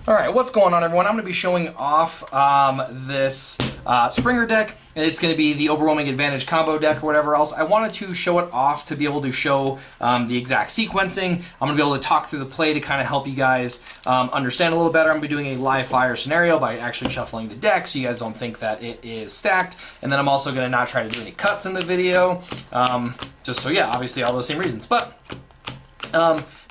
Alright, what's going on, everyone? I'm going to be showing off this Springer deck. It's going to be the Overwhelming Advantage combo deck or whatever else. I wanted to show it off to be able to show the exact sequencing. I'm going to be able to talk through the play to kind of help you guys understand a little better. I'm going to be doing a live fire scenario by actually shuffling the deck so you guys don't think that it is stacked. And then I'm also going to not try to do any cuts in the video. Just so, yeah, obviously all those same reasons. But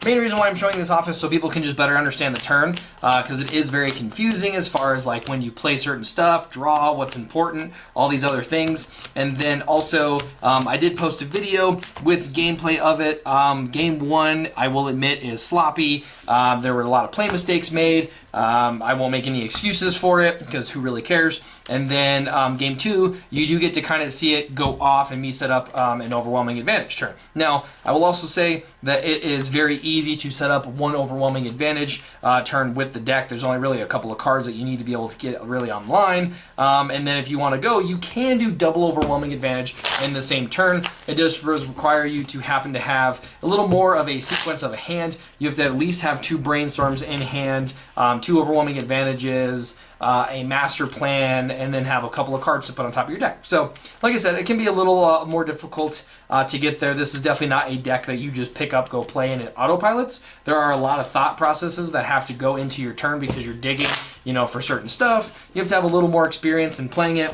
main reason why I'm showing this off is so people can just better understand the turn, because it is very confusing as far as like when you play certain stuff, draw, what's important, all these other things. And then also, I did post a video with gameplay of it. Game 1, I will admit, is sloppy. There were a lot of play mistakes made. I won't make any excuses for it because who really cares. And then Game 2, you do get to kind of see it go off and me set up an Overwhelming Advantage turn. Now, I will also say that it is very easy to set up one Overwhelming Advantage turn with the deck. There's only really a couple of cards that you need to be able to get really online. And then if you want to go, you can do double Overwhelming Advantage in the same turn. It does require you to happen to have a little more of a sequence of a hand. You have to at least have 2 Brainstorms in hand, 2 Overwhelming Advantages, a master plan, and then have a couple of cards to put on top of your deck. So, like I said, it can be a little more difficult to get there. This is definitely not a deck that you just pick up, go play, and it autopilots. There are a lot of thought processes that have to go into your turn because you're digging, you know, for certain stuff. You have to have a little more experience in playing it.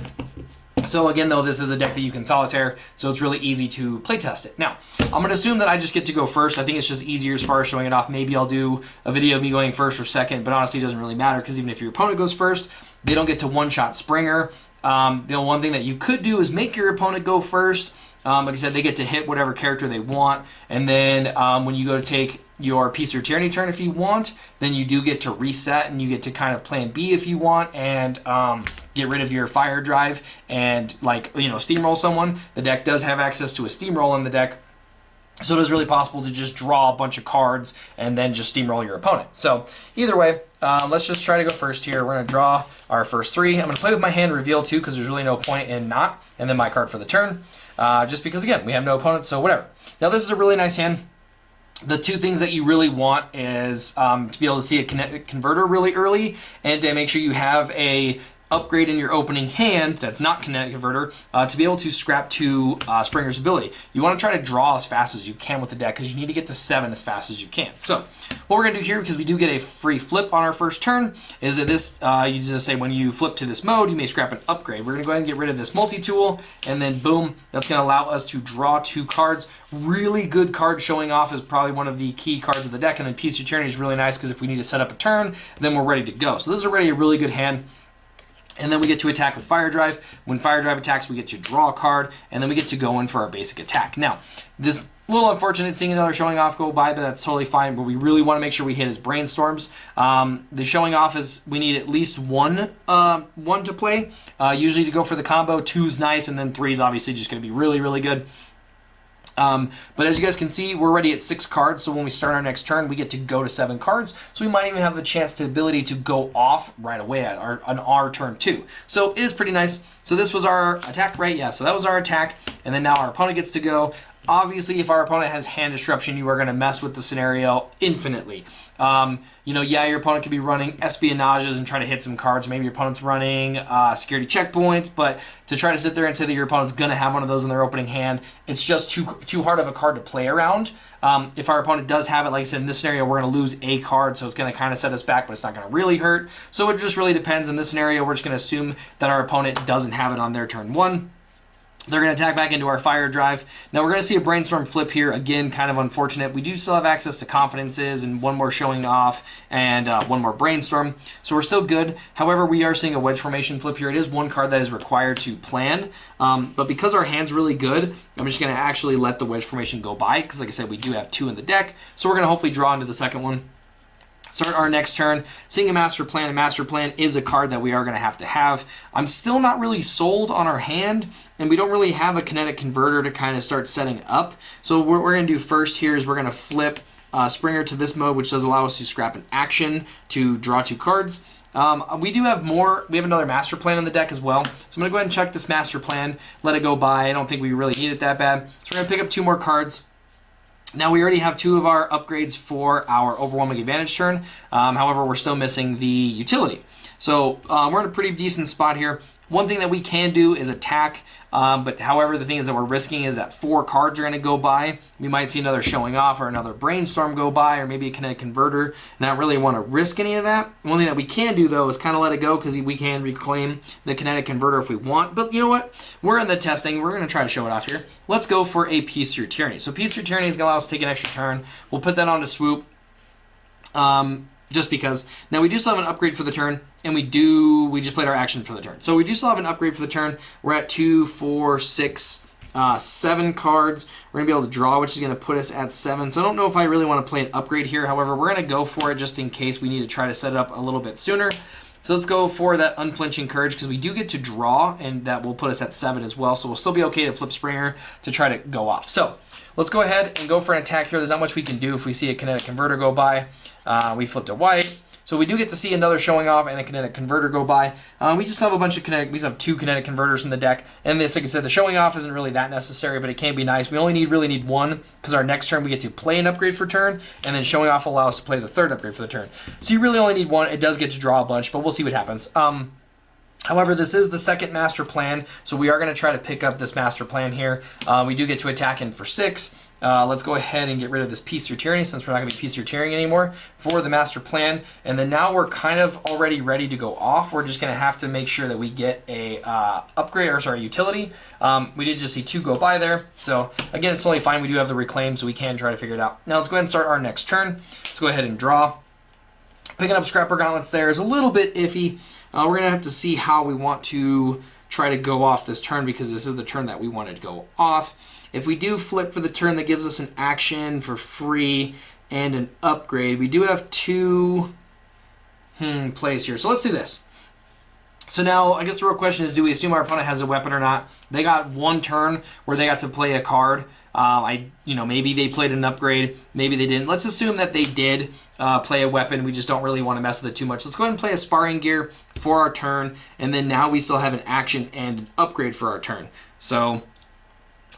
So again, though, this is a deck that you can solitaire, so it's really easy to play test it. Now, I'm going to assume that I just get to go first. I think it's just easier as far as showing it off. Maybe I'll do a video of me going first or second, but honestly, it doesn't really matter because even if your opponent goes first, they don't get to one-shot Springer. The one thing that you could do is make your opponent go first. Like I said, they get to hit whatever character they want, and then when you go to take your Peace or Tyranny turn if you want, then you do get to reset and you get to kind of plan B if you want and get rid of your fire drive and, like, you know, steamroll someone. The deck does have access to a steamroll in the deck, so it is really possible to just draw a bunch of cards and then just steamroll your opponent. So either way, let's just try to go first here. We're going to draw our first 3. I'm going to play with my hand reveal too because there's really no point in not, and then my card for the turn, just because, again, we have no opponent, so whatever. Now this is a really nice hand. The 2 things that you really want is to be able to see a kinetic converter really early and to make sure you have a upgrade in your opening hand that's not kinetic converter to be able to scrap to Springer's ability. You want to try to draw as fast as you can with the deck because you need to get to 7 as fast as you can. So what we're going to do here, because we do get a free flip on our first turn, is that this, you just say when you flip to this mode, you may scrap an upgrade. We're going to go ahead and get rid of this multi-tool, and then boom, that's going to allow us to draw 2 cards. Really good card showing off is probably one of the key cards of the deck, and then Peace or Tyranny is really nice because if we need to set up a turn, then we're ready to go. So this is already a really good hand. And then we get to attack with Fire Drive. When Fire Drive attacks, we get to draw a card, and then we get to go in for our basic attack. Now, this a little unfortunate seeing another showing off go by, but that's totally fine. But we really want to make sure we hit his Brainstorms. The showing off is we need at least one to play. Usually to go for the combo, 2's nice, and then 3's obviously just going to be really, really good. But as you guys can see, we're already at 6 cards, so when we start our next turn, we get to go to 7 cards, so we might even have the chance, the ability to go off right away on our turn too. So it is pretty nice. So this was our attack, right? Yeah, so that was our attack, and then now our opponent gets to go. Obviously, if our opponent has hand disruption, you are going to mess with the scenario infinitely. You know, yeah, your opponent could be running espionages and try to hit some cards. Maybe your opponent's running security checkpoints, but to try to sit there and say that your opponent's going to have one of those in their opening hand, it's just too hard of a card to play around. If our opponent does have it, like I said, in this scenario, we're going to lose a card, so it's going to kind of set us back, but it's not going to really hurt. So it just really depends. In this scenario, we're just going to assume that our opponent doesn't have it on their turn 1. They're going to attack back into our Fire Drive. Now we're going to see a Brainstorm flip here. Again, kind of unfortunate. We do still have access to Confidences and one more showing off and one more Brainstorm. So we're still good. However, we are seeing a Wedge Formation flip here. It is one card that is required to plan. But because our hand's really good, I'm just going to actually let the Wedge Formation go by because, like I said, we do have 2 in the deck. So we're going to hopefully draw into the second one. Start our next turn, seeing a Master Plan. A Master Plan is a card that we are going to have. I'm still not really sold on our hand, and we don't really have a kinetic converter to kind of start setting up. So what we're going to do first here is we're going to flip Springer to this mode, which does allow us to scrap an action to draw 2 cards. We do have more. We have another Master Plan in the deck as well. So I'm going to go ahead and check this Master Plan, let it go by. I don't think we really need it that bad. So we're going to pick up 2 more cards. Now we already have 2 of our upgrades for our overwhelming advantage turn. However, we're still missing the utility. So we're in a pretty decent spot here. One thing that we can do is attack, but however, the thing is that we're risking is that 4 cards are going to go by. We might see another showing off or another brainstorm go by, or maybe a kinetic converter. Not really want to risk any of that. One thing that we can do though is kind of let it go, because we can reclaim the kinetic converter if we want. But you know what? We're in the testing. We're going to try to show it off here. Let's go for a Peace Through Tyranny. So Peace Through Tyranny is going to allow us to take an extra turn. We'll put that on to swoop. Just because. Now we do still have an upgrade for the turn, and we just played our action for the turn. So we do still have an upgrade for the turn. We're at 2, 4, 6, 7 cards. We're going to be able to draw, which is going to put us at 7. So I don't know if I really want to play an upgrade here. However, we're going to go for it just in case we need to try to set it up a little bit sooner. So let's go for that Unflinching Courage, because we do get to draw, and that will put us at 7 as well. So we'll still be okay to flip Springer to try to go off. So let's go ahead and go for an attack here. There's not much we can do if we see a Kinetic Converter go by. We flipped a white. So we do get to see another showing off and a Kinetic Converter go by. We just have a bunch of Kinetic, we just have 2 Kinetic Converters in the deck. And this, like I said, the showing off isn't really that necessary, but it can be nice. We only really need 1, because our next turn we get to play an upgrade for turn, and then showing off will allow us to play the 3rd upgrade for the turn. So you really only need 1. It does get to draw a bunch, but we'll see what happens. However, this is the 2nd master plan, so we are going to try to pick up this master plan here. We do get to attack in for 6. Let's go ahead and get rid of this Peace Through Tyranny, since we're not going to be Peace Through Tyranny anymore, for the master plan. And then now we're kind of already ready to go off. We're just going to have to make sure that we get a utility. We did just see 2 go by there. So again, it's totally fine. We do have the reclaim, so we can try to figure it out. Now let's go ahead and start our next turn. Let's go ahead and draw. Picking up Scrapper Gauntlets there is a little bit iffy. We're going to have to see how we want to try to go off this turn, because this is the turn that we wanted to go off. If we do flip for the turn, that gives us an action for free and an upgrade. We do have 2 plays here. So let's do this. So now, I guess the real question is, do we assume our opponent has a weapon or not? They got 1 turn where they got to play a card. Maybe they played an upgrade, maybe they didn't. Let's assume that they did play a weapon. We just don't really want to mess with it too much. Let's go ahead and play a Sparring Gear for our turn, and then now we still have an action and an upgrade for our turn. So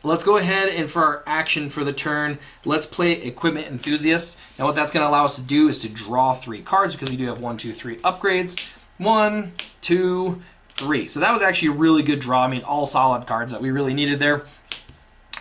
let's go ahead and for our action for the turn, let's play Equipment Enthusiast. Now what that's going to allow us to do is to draw 3 cards, because we do have 1, 2, 3 upgrades. 1, 2, 3. So that was actually a really good draw. I mean, all solid cards that we really needed there.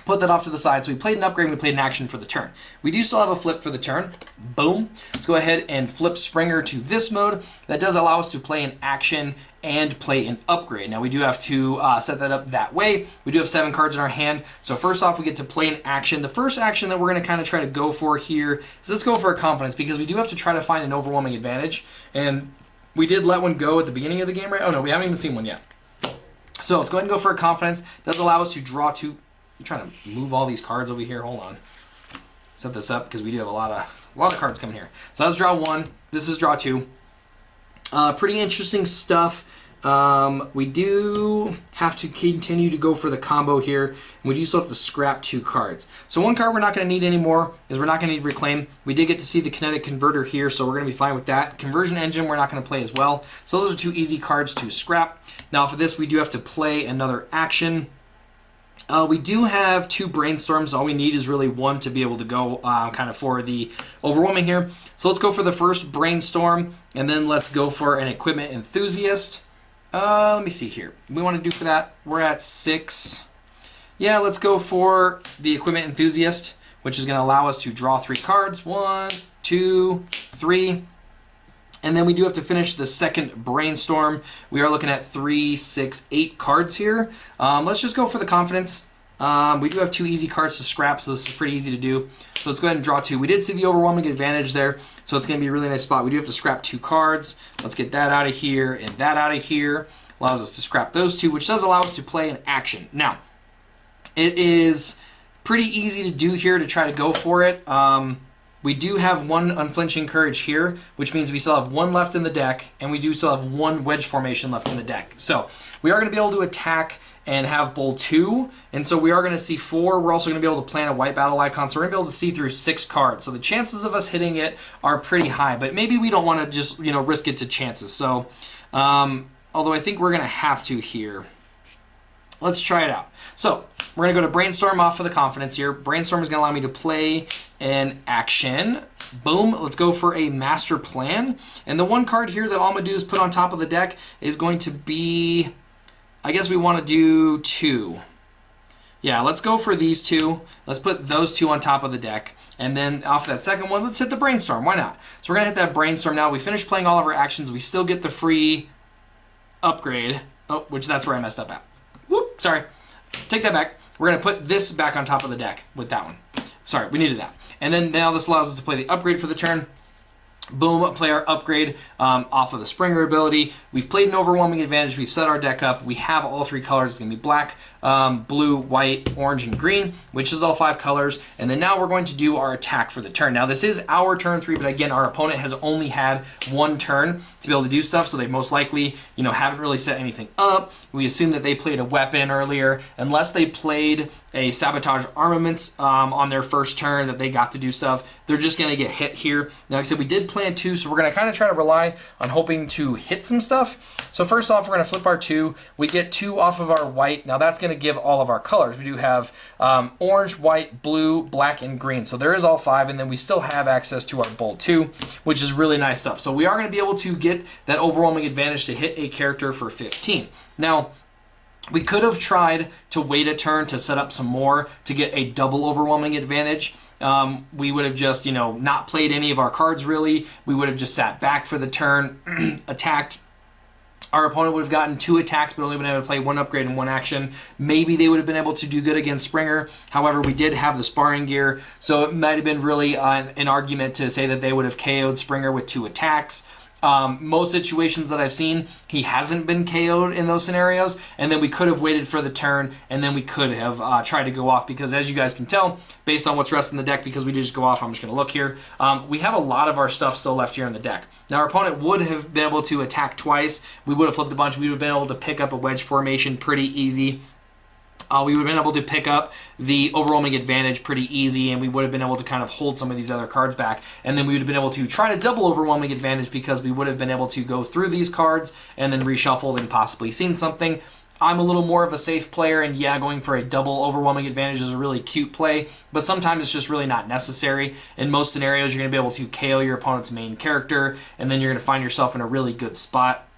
Put that off to the side. So we played an upgrade and we played an action for the turn. We do still have a flip for the turn. Boom. Let's go ahead and flip Springer to this mode. That does allow us to play an action and play an upgrade. Now we do have to set that up that way. We do have 7 cards in our hand. So first off, we get to play an action. The first action that we're going to kind of try to go for here is let's go for a Confidence, because we do have to try to find an overwhelming advantage. And we did let one go at the beginning of the game, right? Oh no, we haven't even seen one yet. So let's go ahead and go for a Confidence. It does allow us to draw 2. I'm trying to move all these cards over here. Hold on. Set this up, because we do have a lot of cards coming here. So let's draw 1. This is draw 2. Pretty interesting stuff. We do have to continue to go for the combo here, and we do still have to scrap 2 cards. So 1 card we're not going to need anymore is we're not going to need Reclaim. We did get to see the Kinetic Converter here, so we're going to be fine with that. Conversion Engine we're not going to play as well. So those are 2 easy cards to scrap. Now for this we do have to play another action. We do have 2 Brainstorms. All we need is really 1 to be able to go kind of for the overwhelming here. So let's go for the first Brainstorm, and then let's go for an Equipment Enthusiast. Let me see here. We want to do for that. We're at 6. Yeah, let's go for the Equipment Enthusiast, which is going to allow us to draw 3 cards. 1, 2, 3. And then we do have to finish the second Brainstorm. We are looking at 3, 6, 8 cards here. Let's just go for the Confidence. We do have 2 easy cards to scrap, so this is pretty easy to do. So let's go ahead and draw 2. We did see the overwhelming advantage there, so it's going to be a really nice spot. We do have to scrap 2 cards. Let's get that out of here and that out of here. Allows us to scrap those 2, which does allow us to play an action. Now, it is pretty easy to do here to try to go for it. We do have 1 Unflinching Courage here, which means we still have 1 left in the deck, and we do still have 1 Wedge Formation left in the deck. So we are going to be able to attack and have Bowl 2, and so we are going to see 4. We're also going to be able to plan a White Battle Icon, so we're going to be able to see through 6 cards. So the chances of us hitting it are pretty high, but maybe we don't want to just risk it to chances. So although I think we're going to have to here. Let's try it out. So We're going to go to Brainstorm off of the Confidence here. Brainstorm is going to allow me to play an action. Boom. Let's go for a Master Plan. And the one card here that all I'm going to do is put on top of the deck is going to be, I guess we want to do 2. Yeah, let's go for these 2. Let's put those 2 on top of the deck. And then off that second one, let's hit the Brainstorm. Why not? So we're going to hit that Brainstorm now. We finished playing all of our actions. We still get the free upgrade. Oh, which that's where I messed up at. Whoop, sorry. Take that back. We're going to put this back on top of the deck with that one. Sorry, we needed that. And then now this allows us to play the upgrade for the turn. Boom, play our upgrade off of the Springer ability. We've played an overwhelming advantage. We've set our deck up. We have all 3 colors. It's going to be black, blue, white, orange, and green, which is all 5 colors. And then now we're going to do our attack for the turn. Now this is our turn 3, but again, our opponent has only had 1 turn to be able to do stuff, so they most likely, haven't really set anything up. We assume that they played a weapon earlier, unless they played a sabotage armaments on their first turn that they got to do stuff. They're just going to get hit here. Now, like I said, we did plan 2, so we're going to kind of try to rely on hoping to hit some stuff. So first off, we're going to flip our 2. We get 2 off of our white. Now that's going to give all of our colors. We do have orange, white, blue, black, and green. So there is all 5, and then we still have access to our bold 2, which is really nice stuff. So we are going to be able to get that overwhelming advantage to hit a character for 15. Now, we could have tried to wait a turn to set up some more to get a double overwhelming advantage. We would have just, not played any of our cards really. We would have just sat back for the turn, attacked. Our opponent would have gotten 2 attacks, but only been able to play 1 upgrade and 1 action. Maybe they would have been able to do good against Springer. However, we did have the sparring gear, so it might have been really an argument to say that they would have KO'd Springer with 2 attacks. Most situations that I've seen, he hasn't been KO'd in those scenarios, and then we could have waited for the turn, and then we could have tried to go off, because as you guys can tell, based on what's resting in the deck, because we did just go off, I'm just going to look here, we have a lot of our stuff still left here in the deck. Now, our opponent would have been able to attack twice, we would have flipped a bunch, we would have been able to pick up a wedge formation pretty easy. We would have been able to pick up the overwhelming advantage pretty easy, and we would have been able to kind of hold some of these other cards back, and then we would have been able to try to double overwhelming advantage, because we would have been able to go through these cards and then reshuffled and possibly seen something. I'm a little more of a safe player, and yeah, going for a double overwhelming advantage is a really cute play, but sometimes it's just really not necessary. In most scenarios, you're going to be able to KO your opponent's main character, and then you're going to find yourself in a really good spot.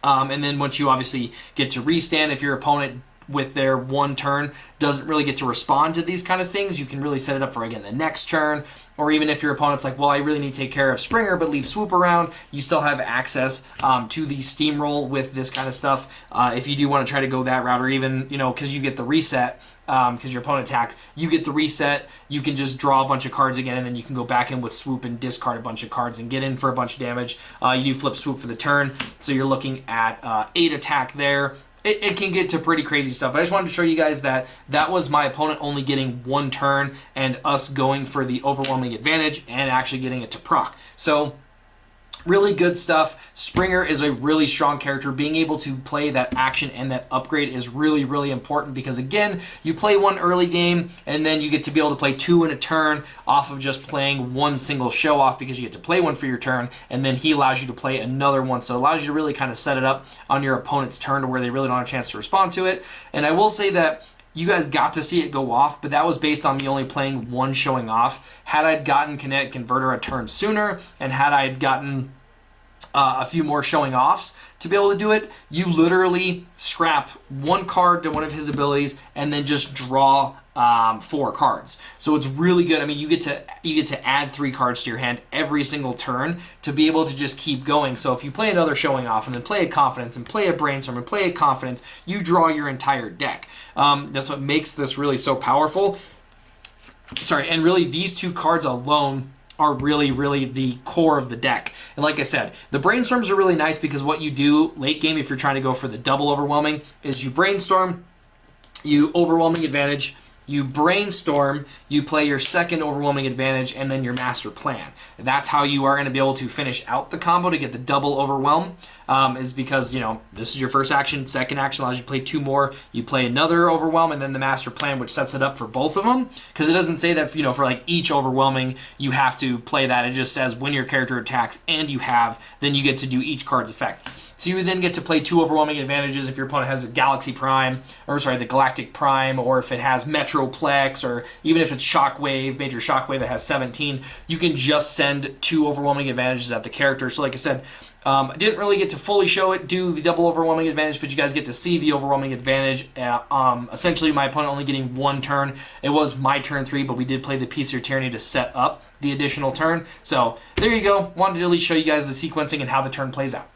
And then once you obviously get to restand, if your opponent with their 1 turn doesn't really get to respond to these kind of things, you can really set it up for, again, the next turn. Or even if your opponent's like, well, I really need to take care of Springer, but leave Swoop around, you still have access to the steamroll with this kind of stuff. If you do want to try to go that route, or even, because you get the reset, because your opponent attacks, you get the reset, you can just draw a bunch of cards again, and then you can go back in with Swoop and discard a bunch of cards and get in for a bunch of damage. You do flip Swoop for the turn, so you're looking at 8 attack there. It can get to pretty crazy stuff. But I just wanted to show you guys that that was my opponent only getting 1 turn and us going for the overwhelming advantage and actually getting it to proc. So really good stuff. Springer is a really strong character. Being able to play that action and that upgrade is really, really important, because again, you play 1 early game and then you get to be able to play 2 in a turn off of just playing 1 single show off, because you get to play 1 for your turn, and then he allows you to play another 1. So it allows you to really kind of set it up on your opponent's turn to where they really don't have a chance to respond to it. And I will say that you guys got to see it go off, but that was based on me only playing 1 showing off. Had I gotten Kinetic Converter a turn sooner, and had I gotten a few more showing offs to be able to do it, you literally scrap 1 card to one of his abilities and then just draw 4 cards. So it's really good. I mean, you get to add 3 cards to your hand every single turn to be able to just keep going. So if you play another showing off and then play a confidence and play a brainstorm and play a confidence, you draw your entire deck. That's what makes this really so powerful. Sorry, and really these 2 cards alone are really, really the core of the deck. And like I said, the brainstorms are really nice, because what you do late game, if you're trying to go for the double overwhelming, is you brainstorm, you overwhelming advantage, you brainstorm, you play your second overwhelming advantage, and then your master plan. That's how you are going to be able to finish out the combo to get the double overwhelm, is because, this is your first action, second action allows you to play 2 more, you play another overwhelm, and then the master plan, which sets it up for both of them, because it doesn't say that, for like each overwhelming, you have to play that. It just says when your character attacks and you have, then you get to do each card's effect. So you would then get to play 2 overwhelming advantages if your opponent has a Galaxy Prime, or sorry, the Galactic Prime, or if it has Metroplex, or even if it's Shockwave, Major Shockwave that has 17, you can just send 2 overwhelming advantages at the character. So like I said, I didn't really get to fully show it, do the double overwhelming advantage, but you guys get to see the overwhelming advantage. Essentially, my opponent only getting 1 turn. It was my turn 3, but we did play the Piece of Tyranny to set up the additional turn. So there you go. Wanted to at least show you guys the sequencing and how the turn plays out.